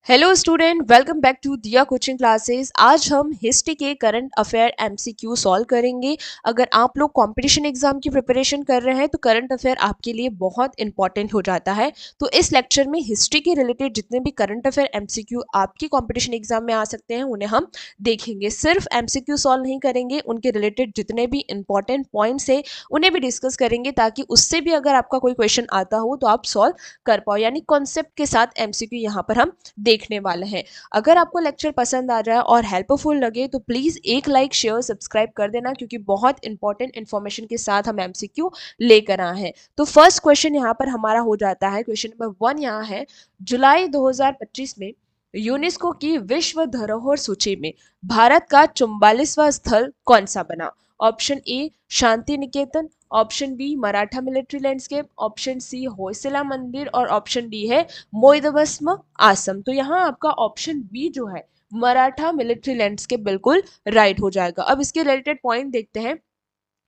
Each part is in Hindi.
Hello student, welcome back to Diya coaching classes. आज हम हिस्ट्री के करंट अफेयर एमसीक्यू सॉल्व करेंगे। अगर आप लोग कंपटीशन एग्जाम की प्रिपरेशन कर रहे हैं तो करंट अफेयर आपके लिए बहुत इंपॉर्टेंट हो जाता है। तो इस लेक्चर में हिस्ट्री के रिलेटेड जितने भी करंट अफेयर एमसीक्यू आपकी कंपटीशन एग्जाम में आ सकते हैं उन्हें हम देखेंगे। सिर्फ एमसीक्यू सॉल्व नहीं करेंगे, उनके रिलेटेड जितने भी इंपॉर्टेंट पॉइंट्स है उन्हें भी डिस्कस करेंगे, ताकि उससे भी अगर आपका कोई क्वेश्चन आता हो तो आप सॉल्व कर पाओ। यानी कॉन्सेप्ट के साथ एमसीक्यू यहाँ पर हम देखने वाले हैं। अगर आपको लेक्चर पसंद आ जाए और हेल्पफुल लगे तो प्लीज एक लाइक शेयर सब्सक्राइब कर देना, क्योंकि बहुत इंपॉर्टेंट इन्फॉर्मेशन के साथ हम एमसीक्यू लेकर आए हैं। तो फर्स्ट क्वेश्चन यहाँ पर हमारा हो जाता है, क्वेश्चन नंबर 1 यहाँ है। जुलाई 2025 में यूनेस्को की विश्व धरोहर सूची में भारत का 44वां स्थल कौन सा बना? Option A Shanti Niketan, option B Maratha military landscape, option C Hoysala मंदिर और ऑप्शन डी है मोइदबस्म आसम। तो यहाँ आपका ऑप्शन बी जो है मराठा मिलिट्री लैंडस्केप बिल्कुल राइट हो जाएगा। अब इसके रिलेटेड पॉइंट देखते हैं।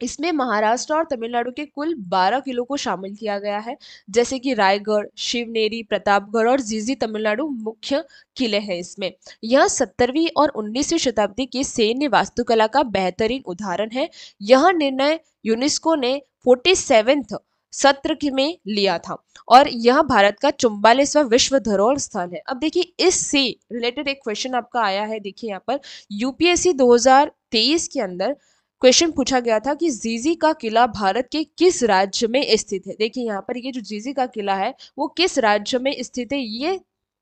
इसमें महाराष्ट्र और तमिलनाडु के कुल 12 किलो को शामिल किया गया है, जैसे कि रायगढ़, शिवनेरी, प्रतापगढ़ और जीजी तमिलनाडु मुख्य किले हैं इसमें। यह 17वीं और 19वीं शताब्दी की सैन्य वास्तुकला का बेहतरीन उदाहरण है। यह निर्णय यूनेस्को ने 47th सत्र में लिया था और यह भारत का 44वां विश्व धरोहर स्थल है। अब देखिए, इससे रिलेटेड एक क्वेश्चन आपका आया है। देखिए यहाँ पर यूपीएससी 2023 के अंदर क्वेश्चन पूछा गया था कि जीजी का किला भारत के किस राज्य में स्थित है। देखिए यहाँ पर ये जो जीजी का किला है वो किस राज्य में स्थित है, ये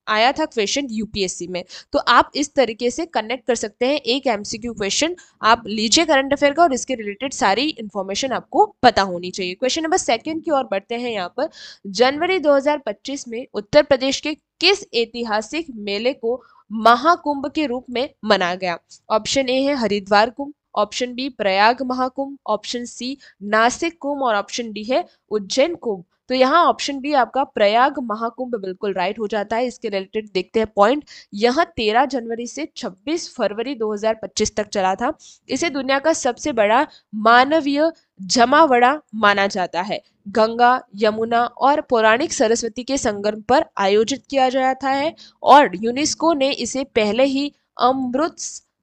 आया था क्वेश्चन यूपीएससी में। तो आप इस तरीके से कनेक्ट कर सकते हैं। एक एमसीक्यू क्वेश्चन आप लीजिए करंट अफेयर का और इसके रिलेटेड सारी इंफॉर्मेशन आपको पता होनी चाहिए। क्वेश्चन नंबर 2 की ओर बढ़ते हैं। यहाँ पर जनवरी 2025 में उत्तर प्रदेश के किस ऐतिहासिक मेले को महाकुंभ के रूप में मनाया गया? ऑप्शन ए है Haridwar Kumbh, option B Prayag Mahakumbh, option C Nashik Kumbh और ऑप्शन डी है उज्जैन कुंभ। तो यहाँ ऑप्शन बी आपका प्रयाग महाकुंभ बिल्कुल राइट हो जाता है। इसके रिलेटेड देखते हैं पॉइंट। यह 13 जनवरी से 26 फरवरी 2025 तक चला था। इसे दुनिया का सबसे बड़ा मानवीय जमावड़ा माना जाता है। गंगा, यमुना और पौराणिक सरस्वती के संगम पर आयोजित किया जाता है और यूनेस्को ने इसे पहले ही अमृत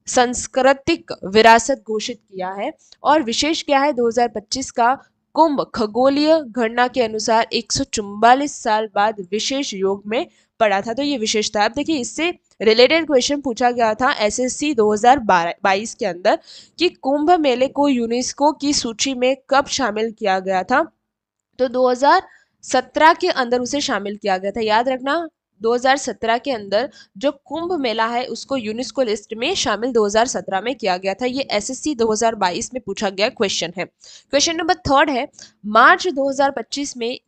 सांस्कृतिक विरासत घोषित किया है। और विशेष क्या है 2025 का कुंभ खगोलीय गणना के अनुसार 144 साल बाद विशेष योग में पड़ा था। तो ये विशेषता। अब देखिए, इससे रिलेटेड क्वेश्चन पूछा गया था एसएससी 2022 के अंदर कि कुंभ मेले को यूनेस्को की सूची में कब शामिल किया गया था। तो 2017 के अंदर उसे शामिल किया गया था। याद रखना, 2017 के अंदर जो कुंभ मेला है उसको यूनेस्को लिस्ट में शामिल 2017 में किया गया था। ये एसएससी 2022 में पूछा गया क्वेश्चन है। क्वेश्चन नंबर 3 है। मार्च 2025 में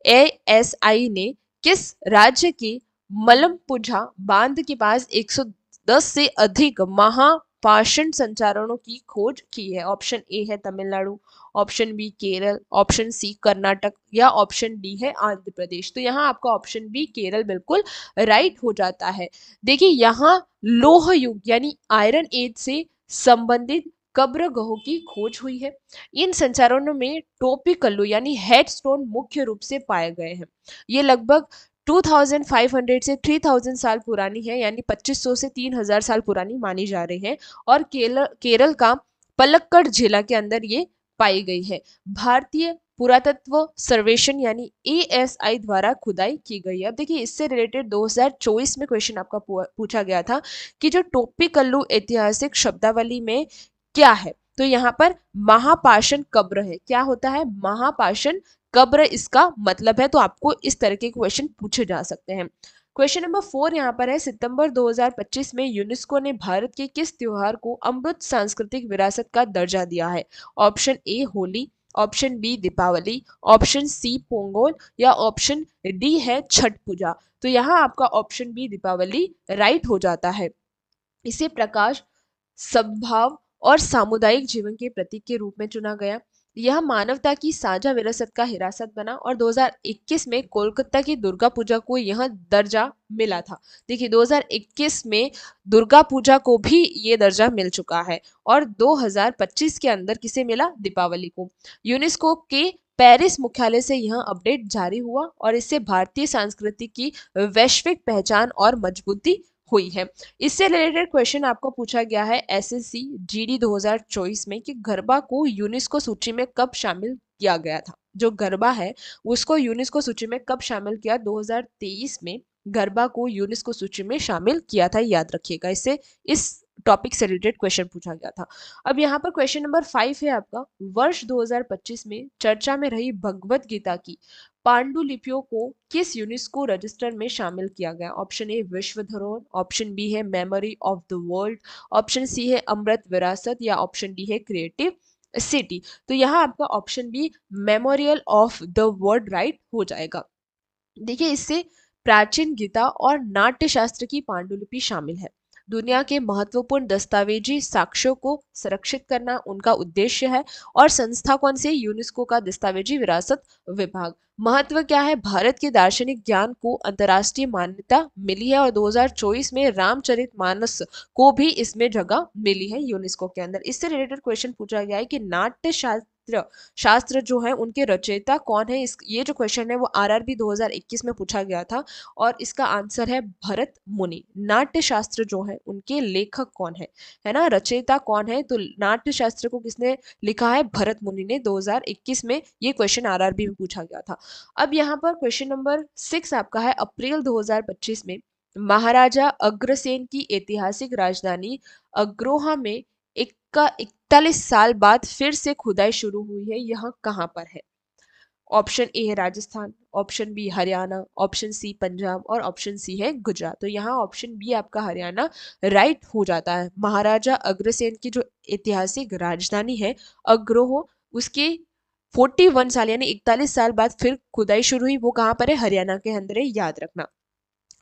एएसआई ने किस राज्य की मलमपुझा बांध के पास 110 से अधिक महापाषाण संचारणों की खोज की है? ऑप्शन ए है Tamil Nadu, option B Kerala, option C Karnataka या ऑप्शन डी है आंध्र प्रदेश। तो यहाँ आपका ऑप्शन बी केरल बिल्कुल राइट हो जाता है। देखिए, यहाँ लोह युग यानी आयरन एज से संबंधित कब्र गृहों की खोज हुई है। इन संचारणों में टोपी कल्लू यानी हेडस्टोन मुख्य रूप से पाए गए हैं। ये लगभग 2500 से 3000 साल पुरानी है, यानी 2500 से 3000 साल पुरानी मानी जा रही है। और केरल का पलक्कड़ जिला के अंदर ये पाई गई है। भारतीय पुरातत्व सर्वेक्षण यानी एएसआई द्वारा खुदाई की गई है। अब देखिए, इससे रिलेटेड 2024 में क्वेश्चन आपका पूछा गया था कि जो टोपी कल्लू ऐतिहासिक शब्दावली में क्या है। तो यहाँ पर महापाषाण कब्र है। क्या होता है? महापाषाण कब्र इसका मतलब है। तो आपको इस तरह के क्वेश्चन पूछे जा सकते हैं। क्वेश्चन नंबर 4 यहाँ पर है। सितंबर 2025 में यूनेस्को ने भारत के किस त्योहार को अमृत सांस्कृतिक विरासत का दर्जा दिया है? Option A Holi, option B Deepawali, option C Pongal या ऑप्शन डी है छठ पूजा। तो यहाँ आपका ऑप्शन बी दीपावली राइट हो जाता है। इसे प्रकाश, सद्भाव और सामुदायिक जीवन के प्रतीक के रूप में चुना गया। यह मानवता की साझा विरासत का हिरासत बना और 2021 में कोलकाता की दुर्गा पूजा को यह दर्जा मिला था। देखिए, 2021 में दुर्गा पूजा को भी ये दर्जा मिल चुका है और 2025 के अंदर किसे मिला? दीपावली को। यूनेस्को के पेरिस मुख्यालय से यह अपडेट जारी हुआ और इससे भारतीय संस्कृति की वैश्विक पहचान और मजबूती हुई है। इससे रिलेटेड क्वेश्चन आपको पूछा गया है एसएससी जीडी 2024 में कि गरबा को यूनेस्को सूची में कब शामिल किया गया था। जो गरबा है उसको यूनेस्को सूची में कब शामिल किया, 2023 में गरबा को यूनेस्को सूची में शामिल किया था, याद रखिएगा। इससे इस टॉपिक से रिलेटेड क्वेश्चन पूछा गया था। अब यहाँ पर क्वेश्चन नंबर 5 है आपका, वर्ष 2025 में चर्चा में रही भगवत गीता की पांडुलिपियों को किस यूनेस्को रजिस्टर में शामिल किया गया। ऑप्शन ए विश्व धरोहर, ऑप्शन बी है memory of the world, option C है अमृत विरासत, या ऑप्शन डी है क्रिएटिव सिटी। तो यहाँ आपका option B memorial of the world right हो जाएगा। देखिए, इससे प्राचीन गीता और नाट्य शास्त्र की पांडुलिपि शामिल है। दुनिया के महत्वपूर्ण दस्तावेजी साक्ष्यों को संरक्षित करना उनका उद्देश्य है। और संस्था कौन सी है, यूनेस्को का दस्तावेजी विरासत विभाग। महत्व क्या है, भारत के दार्शनिक ज्ञान को अंतर्राष्ट्रीय मान्यता मिली है और 2024 में रामचरितमानस को भी इसमें जगह मिली है यूनेस्को के अंदर। इससे रिलेटेड क्वेश्चन पूछा गया है कि नाट्य शास्त्र जो है उनके रचयिता कौन है। इस ये जो क्वेश्चन है वो आरआरबी 2021 में पूछा गया था और इसका आंसर है भरत मुनि। नाट्य शास्त्र जो है उनके लेखक कौन है ना, रचयिता कौन है, तो नाट्य शास्त्र को किसने लिखा है, भरत मुनि ने। 2021 में ये क्वेश्चन आरआरबी में पूछा गया था। अब यहाँ पर क्वेश्चन नंबर 6 आपका है, अप्रैल 2025 में महाराजा अग्रसेन की ऐतिहासिक राजधानी अग्रोहा में 41 साल बाद फिर से खुदाई शुरू हुई है, यह कहां पर है। ऑप्शन ए है Rajasthan, option B Haryana, option C Punjab और ऑप्शन सी है गुजरात। तो यहाँ ऑप्शन बी आपका हरियाणा राइट हो जाता है। महाराजा अग्रसेन की जो ऐतिहासिक राजधानी है अग्रोह, उसके 41 साल यानी 41 साल बाद फिर खुदाई शुरू हुई, वो कहाँ पर है, हरियाणा के अंदर है, याद रखना।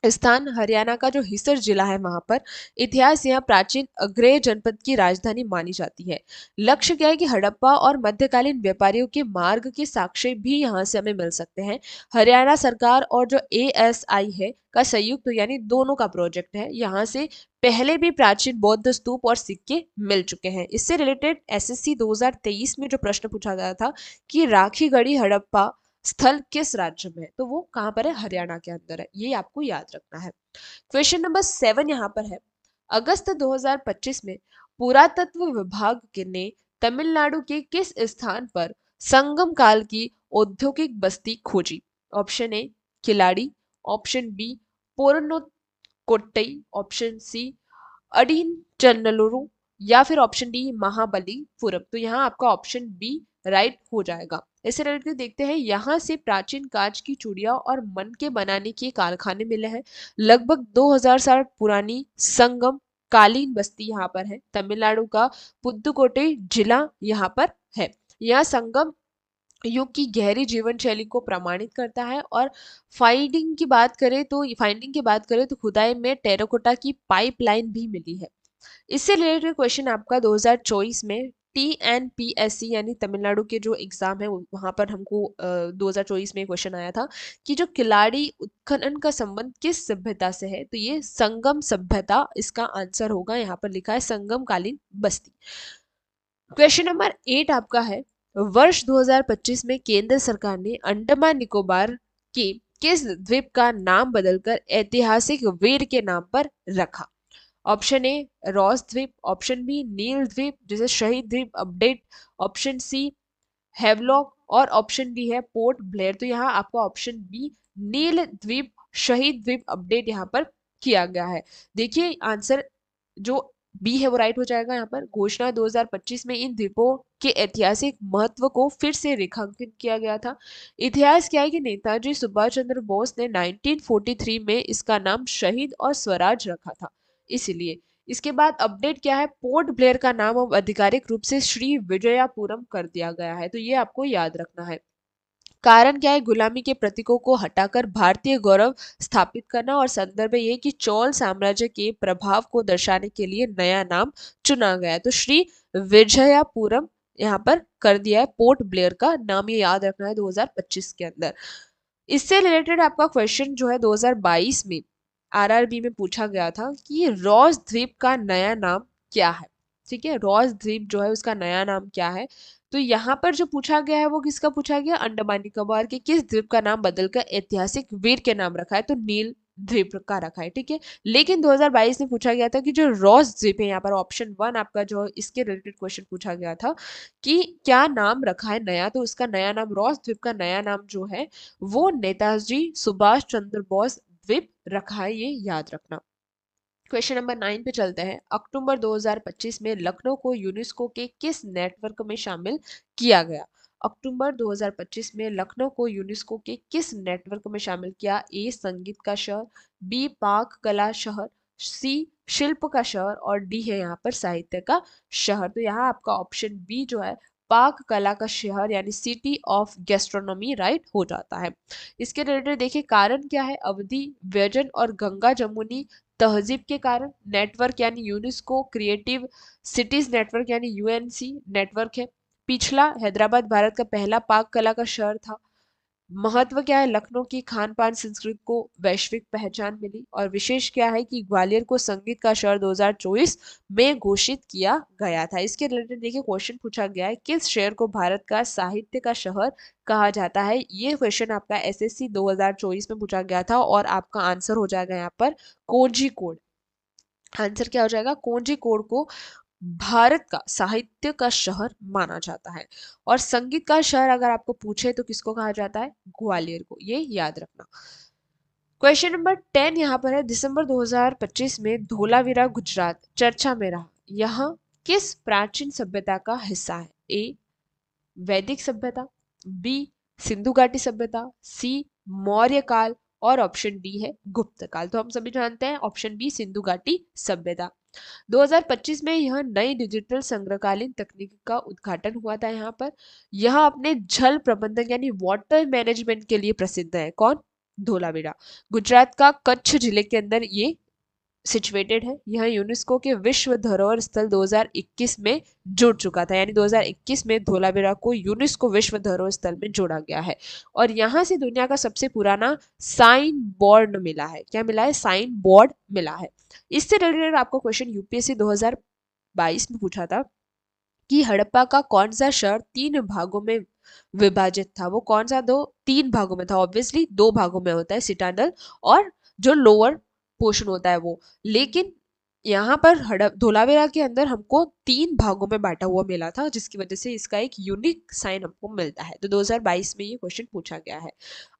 स्थान हरियाणा का जो हिसर जिला है वहां पर। इतिहास, यहाँ प्राचीन अग्रेय जनपद की राजधानी मानी जाती है। लक्ष्य क्या है कि हड़प्पा और मध्यकालीन व्यापारियों के मार्ग के साक्ष्य भी यहाँ से हमें मिल सकते हैं। हरियाणा सरकार और जो एएसआई है का संयुक्त यानी दोनों का प्रोजेक्ट है। यहाँ से पहले भी प्राचीन बौद्ध स्तूप और सिक्के मिल चुके हैं। इससे रिलेटेड एसएससी 2023 में जो प्रश्न पूछा गया था कि राखीगढ़ी हड़प्पा स्थल किस राज्य में है, तो वो कहां पर है, हरियाणा के अंदर है, ये आपको याद रखना है। क्वेश्चन नंबर 7 यहाँ पर है, अगस्त 2025 में पुरातत्व विभाग ने तमिलनाडु के किस स्थान पर संगम काल की औद्योगिक बस्ती खोजी। Option A Keeladi, option B Pornakottai, option C Adichanallur, या फिर ऑप्शन डी महाबलीपुरम। तो यहाँ आपका ऑप्शन बी राइट हो जाएगा। इसे रिलेटेड देखते हैं, यहाँ से प्राचीन कांच की चूड़ियां और मन के बनाने के कारखाने मिले हैं। लगभग 2000 साल पुरानी संगम कालीन बस्ती यहाँ पर है। तमिलनाडु का पुदुकोट्टई जिला यहाँ पर है। यह संगम युग की गहरी जीवन शैली को प्रमाणित करता है। और फाइंडिंग की बात करें तो खुदाई में टेराकोटा की पाइपलाइन भी मिली है। इससे रिलेटेड क्वेश्चन आपका 2024 में टीएनपीएससी यानी तमिलनाडु के जो एग्जाम है वहां पर हमको 2024 में क्वेश्चन आया था कि जो किलाड़ी उत्खनन का संबंध किस सभ्यता से है, तो ये संगम सभ्यता इसका आंसर होगा। यहाँ पर लिखा है संगम कालीन बस्ती। क्वेश्चन नंबर 8 आपका है, वर्ष 2025 में केंद्र सरकार ने अंडमान निकोबार के किस द्वीप का नाम बदलकर ऐतिहासिक वीर के नाम पर रखा। ऑप्शन ए रॉस द्वीप, ऑप्शन बी नील द्वीप जिसे शहीद द्वीप अपडेट, ऑप्शन सी हैवलॉक और ऑप्शन डी है पोर्ट ब्लेयर। तो यहाँ आपका ऑप्शन बी नील द्वीप शहीद द्वीप अपडेट यहाँ पर किया गया है। देखिए आंसर जो बी है वो राइट हो जाएगा। यहाँ पर घोषणा 2025 में इन द्वीपों के ऐतिहासिक महत्व को फिर से रेखांकित किया गया था। इतिहास क्या है कि नेताजी सुभाष चंद्र बोस ने 1943 में इसका नाम शहीद और स्वराज रखा था, इसलिए। इसके बाद अपडेट क्या है, पोर्ट ब्लेयर का नाम अब आधिकारिक रूप से श्री विजयापुरम कर दिया गया है, तो ये आपको याद रखना है। कारण क्या है, गुलामी के प्रतीकों को हटाकर भारतीय गौरव स्थापित करना। और संदर्भ ये कि चोल साम्राज्य के प्रभाव को दर्शाने के लिए नया नाम चुना गया है, तो श्री विजयापुरम यहाँ पर कर दिया है पोर्ट ब्लेयर का नाम, ये याद रखना है 2025 के अंदर। इससे रिलेटेड आपका क्वेश्चन जो है 2022 में आरआरबी में पूछा गया था कि रॉस द्वीप का नया नाम क्या है। ठीक है, रॉस द्वीप जो है उसका नया नाम क्या है, तो यहाँ पर जो पूछा गया है वो किसका पूछा गया, अंडमान निकोबार के किस द्वीप का नाम बदलकर ऐतिहासिक वीर के नाम रखा है, तो नील द्वीप का रखा है, ठीक है। लेकिन 2022 में पूछा गया था कि जो रॉस द्वीप है, यहाँ पर ऑप्शन 1 आपका जो इसके रिलेटेड क्वेश्चन पूछा गया था कि क्या नाम रखा है नया, तो उसका नया नाम, रॉस द्वीप का नया नाम जो है वो नेताजी सुभाष चंद्र बोस द्वीप रखा है, ये याद रखना। क्वेश्चन नंबर 9 पे चलते हैं। अक्टूबर 2025 में लखनऊ को यूनेस्को के किस नेटवर्क में शामिल किया गया। अक्टूबर 2025 में लखनऊ को यूनेस्को के किस नेटवर्क में शामिल किया। ए संगीत का शहर, बी पाक कला शहर, सी शिल्प का शहर और डी है यहाँ पर साहित्य का शहर। तो यहाँ आपका ऑप्शन बी जो है पाक कला का शहर यानी सिटी ऑफ गैस्ट्रोनॉमी राइट हो जाता है। इसके रिलेटेड देखिए कारण क्या है, अवधि, व्यंजन और गंगा जमुनी तहजीब के कारण, नेटवर्क यानी यूनेस्को क्रिएटिव सिटीज नेटवर्क यानी यूएनसी नेटवर्क है। पिछला, हैदराबाद भारत का पहला पाक कला का शहर था। महत्व क्या है, लखनऊ की खान पान संस्कृति को वैश्विक पहचान मिली। और विशेष क्या है कि ग्वालियर को संगीत का शहर 2024 में घोषित किया गया था। इसके रिलेटेड देखिए क्वेश्चन पूछा गया है, किस शहर को भारत का साहित्य का शहर कहा जाता है। ये क्वेश्चन आपका एसएससी 2024 में पूछा गया था और आपका आंसर हो जाएगा यहाँ पर कोझिकोड। आंसर क्या हो जाएगा, कोझिकोड को भारत का साहित्य का शहर माना जाता है। और संगीत का शहर अगर आपको पूछे तो किसको कहा जाता है, ग्वालियर को, ये याद रखना। क्वेश्चन नंबर 10 यहाँ पर है, दिसंबर 2025 में धोलावीरा गुजरात चर्चा में रहा। यह किस प्राचीन सभ्यता का हिस्सा है। ए वैदिक सभ्यता, बी सिंधु घाटी सभ्यता, सी मौर्य काल और ऑप्शन डी है गुप्त काल। तो हम सभी जानते हैं ऑप्शन बी सिंधु घाटी सभ्यता। 2025 में यह नई डिजिटल संग्रहकालीन तकनीक का उद्घाटन हुआ था। यहाँ पर यह अपने जल प्रबंधन यानी वाटर मैनेजमेंट के लिए प्रसिद्ध है। कौन, धोलावीरा। गुजरात का कच्छ जिले के अंदर ये सिचुएटेड है। यह यूनेस्को के विश्व धरोहर स्थल 2021 में जुड़ चुका था, यानी 2021 में धोलावीरा को यूनेस्को विश्व धरोहर स्थल में जोड़ा गया है। और यहाँ से दुनिया का सबसे पुराना साइन बोर्ड मिला है। क्या मिला है, साइन बोर्ड मिला है। इससे रिलेटेड आपको क्वेश्चन यूपीएससी 2022 में पूछा था कि हड़प्पा का कौन सा शहर 3 भागों में विभाजित था। वो कौन सा 3 भागों में था, ऑब्वियसली 2 भागों में होता है, सिटाडल और जो लोअर पोर्शन होता है वो। लेकिन यहाँ पर धोलावीरा के अंदर हमको 3 भागों में बांटा हुआ मिला था, जिसकी वजह से इसका एक यूनिक साइन हमको मिलता है। तो 2022 में ये क्वेश्चन पूछा गया है।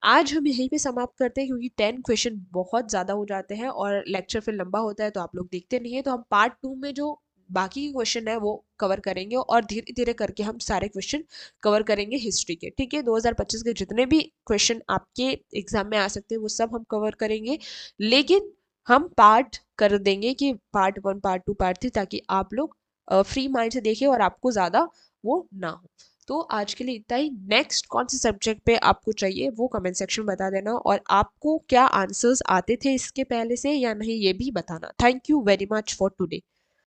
आज हम यहीं पे समाप्त करते हैं क्योंकि 10 क्वेश्चन बहुत ज़्यादा हो जाते हैं और लेक्चर फिर लंबा होता है तो आप लोग देखते नहीं है। तो हम पार्ट 2 में जो बाकी के क्वेश्चन है वो कवर करेंगे और धीरे धीरे करके हम सारे क्वेश्चन कवर करेंगे हिस्ट्री के, ठीक है। 2025 के जितने भी क्वेश्चन आपके एग्जाम में आ सकते हैं वो सब हम कवर करेंगे, लेकिन हम पार्ट कर देंगे कि पार्ट 1 पार्ट 2 पार्ट 3, ताकि आप लोग फ्री माइंड से देखें और आपको ज़्यादा वो ना हो। तो आज के लिए इतना ही। नेक्स्ट कौन से सब्जेक्ट पे आपको चाहिए वो कमेंट सेक्शन में बता देना, और आपको क्या आंसर्स आते थे इसके पहले से या नहीं ये भी बताना। Thank you very much for today.